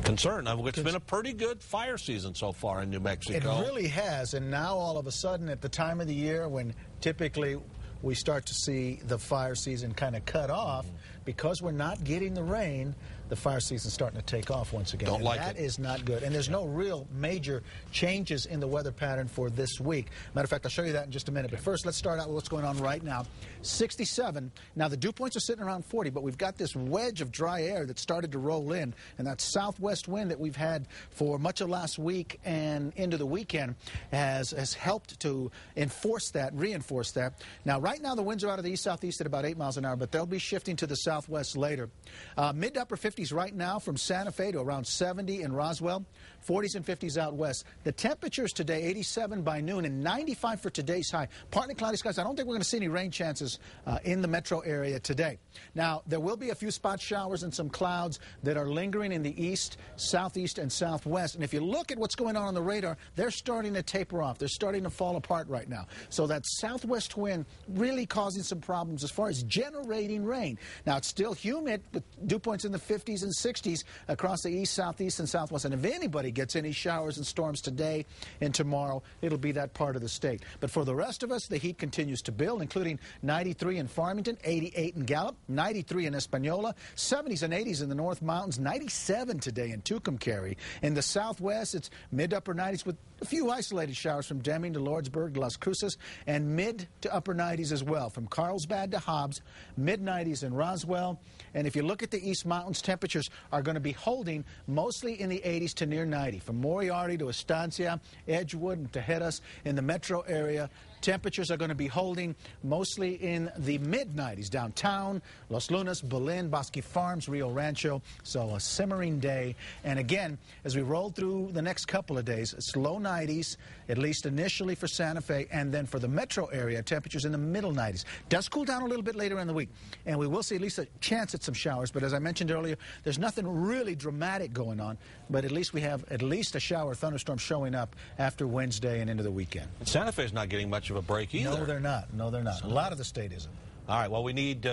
concern. It's been a pretty good fire season so far in New Mexico. It really has, and now all of a sudden at the time of the year when typically we start to see the fire season kind of cut off, because we're not getting the rain, the fire season's starting to take off once again. That is not good. And there's no real major changes in the weather pattern for this week. Matter of fact, I'll show you that in just a minute. But first, let's start out with what's going on right now. 67. Now, the dew points are sitting around 40, but we've got this wedge of dry air that started to roll in. And that southwest wind that we've had for much of last week and into the weekend has helped to reinforce that. Now, right now, the winds are out of the east-southeast at about 8 miles an hour, but they'll be shifting to the southwest later. Mid to upper 50s right now from Santa Fe to around 70 in Roswell, 40s and 50s out west. The temperatures today, 87 by noon and 95 for today's high. Partly cloudy skies. I don't think we're going to see any rain chances in the metro area today. Now, there will be a few spot showers and some clouds that are lingering in the east, southeast, and southwest. And if you look at what's going on the radar, they're starting to taper off. They're starting to fall apart right now. So that southwest wind really causing some problems as far as generating rain. Now, it's still humid with dew points in the 50s and 60s across the east, southeast, and southwest. And if anybody gets any showers and storms today and tomorrow, it'll be that part of the state. But for the rest of us, the heat continues to build, including 93 in Farmington, 88 in Gallup, 93 in Espanola, 70s and 80s in the North Mountains, 97 today in Tucumcari. In the southwest, it's mid-upper 90s with a few isolated showers from Deming to Lordsburg to Las Cruces, and mid to upper 90s as well, from Carlsbad to Hobbs, mid-90s in Roswell. And if you look at the East Mountains, temperatures are going to be holding mostly in the 80s to near 90. From Moriarty to Estancia, Edgewood, and Tejedas in the metro area, temperatures are going to be holding mostly in the mid-90s. Downtown, Los Lunas, Belen, Bosque Farms, Rio Rancho. So a simmering day. And again, as we roll through the next couple of days, it's low 90s, at least initially for Santa Fe, and then for the metro area, temperatures in the middle 90s. Does cool down a little bit later in the week, and we will see at least a chance at some showers. But as I mentioned earlier, there's nothing really dramatic going on, but at least we have at least a shower or thunderstorm showing up after Wednesday and into the weekend. Santa Fe's not getting much of a break either. No, they're not. No, they're not. A lot of the state isn't. All right, well, we need